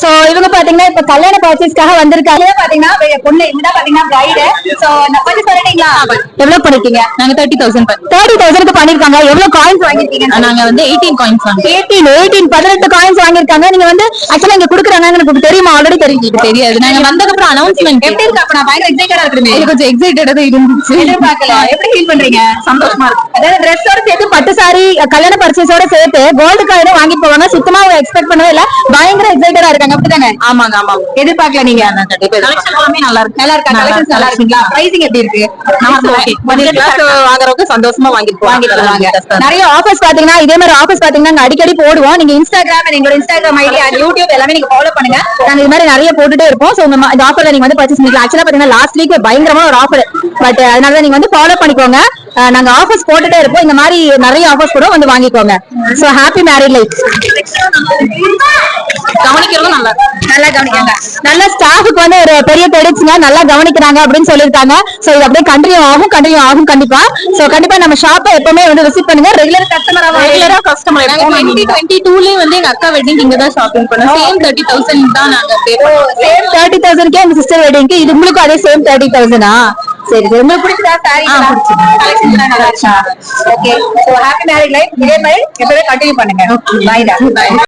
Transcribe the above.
So இவங்க பாத்தீங்கன்னா இப்ப கல்யாண பர்ச்சேஸ்க்காக வந்திருக்காங்க. பாத்தீங்கன்னா பொண்ணு இதுதான் பாத்தீங்கன்னா பிரைடு. சோ பர்ச்சேஸ் பண்ணிட்டீங்களா? எவ்வளவு பண்ணிருக்கீங்க? நாங்க 30,000 30,000க்கு பண்ணிருக்காங்க. எவ்வளவு காயின்ஸ் வாங்கிருக்கீங்க? நாங்க வந்து 18 காயின்ஸ் வாங்கிருக்கோம். 18 காயின்ஸ் வாங்கிருக்காங்க. நீங்க வந்து ஆக்சுவலா இங்க குடுக்குறாங்க எனக்கு தெரியுமா? ஆல்ரெடி தெரியாது. நாங்க வந்ததுக்கு அப்புறம் அனௌன்ஸ்மென்ட் எப்படி இருக்கு? அப்ப நான் பயங்கர எக்ஸைட்டடா இருக்கேன். எனக்கு கொஞ்சம் எக்ஸைட்டடா தான் இருந்துச்சு. எதிர்பார்க்கல. எப்படி ஃபீல் பண்றீங்க? சந்தோஷமா இருக்கு. அதாவது Dressோட சேர்த்து பட்டு சாரி கல்யாண பர்ச்சேஸோட சேர்த்து கோல்டு காயினும் வாங்கி போவாங்க. சுத்தமா எக்ஸ்பெக்ட் பண்ணவே இல்ல. பயங்கர எக்ஸைட்டடா இருக்காங்க. அப்படிதானே? ஆமாங்க ஆமா. எதிர்பார்க்கல நீங்க. கலெக்ஷன் எல்லாமே நல்லா இருக்கு. நல்லா இருக்கா? கலெக்ஷன்ஸ் நல்லா இருக்குங்களா? பிரைசிங் எப்படி இருக்கு? வாங்குறவங்க சந்தோஷமா வாங்கிடுவாங்க. நிறைய ஆஃபர்ஸ் பாத்தீங்கன்னா இதே மாதிரி ஆஃபர்ஸ் பாத்தீங்கன்னா அடிக்கடி போடுவோம். நீங்க இன்ஸ்டாகிராம் எங்களோட இன்ஸ்டாகிராம் ஐடி அண்ட் யூடியூப் எல்லாமே நீங்க ஃபாலோ பண்ணுங்க. நாங்க இது மாதிரி நிறைய போட்டுட்டே இருப்போம். சோ இந்த ஆஃபர்ல நீங்க வந்து பர்ச்சேஸ் பண்ணிக்கலாம். ஆக்சுவலா பாத்தீங்கன்னா லாஸ்ட் வீக் பயங்கரமா ஒரு ஆஃபர். பட் அதனால நீங்க வந்து ஃபாலோ பண்ணிக்கோங்க. நாங்க ஆஃபர்ஸ் போட்டுட்டே இருப்போம். இந்த மாதிரி நிறைய ஆஃபர்ஸ் கூட வந்து வாங்கிக்கோங்க. So happy married life. கவனிக்கிறதும் நல்லா கவனிக்காங்க. நல்ல ஸ்டாஃப்க்கு வந்து ஒரு பெரிய கிரெடிட்ஸ்ங்க. நல்லா கவனிக்கிறாங்க அப்படின்னு சொல்லிருக்காங்க. சோ இது அப்படியே கண்டினியூ ஆகும் கண்டிப்பா. சோ கண்டிப்பா நம்ம ஷாப்பை எப்பவுமே வந்து விசிட் பண்ணுங்க. ரெகுலரா கஸ்டமர் 2022லயே வந்து எங்க அக்கா வெட்டிங் இங்க தான் ஷாப்பிங் பண்ணோம். சேம் 30,000 தான் நாங்க பே பண்ணோம். சேம் 30,000க்கே எங்க சிஸ்டர் வெட்டிங்க்கு இது உங்களுக்கு அதே சேம் 30,000-ஆ? சரி உங்களுக்கு பிடிச்சதா சாரி? கலெக்ஷன் நல்லா இருக்கா? Okay. So happy married life. இதே மாதிரி எப்பவே கண்டினியூ பண்ணுங்க. பை.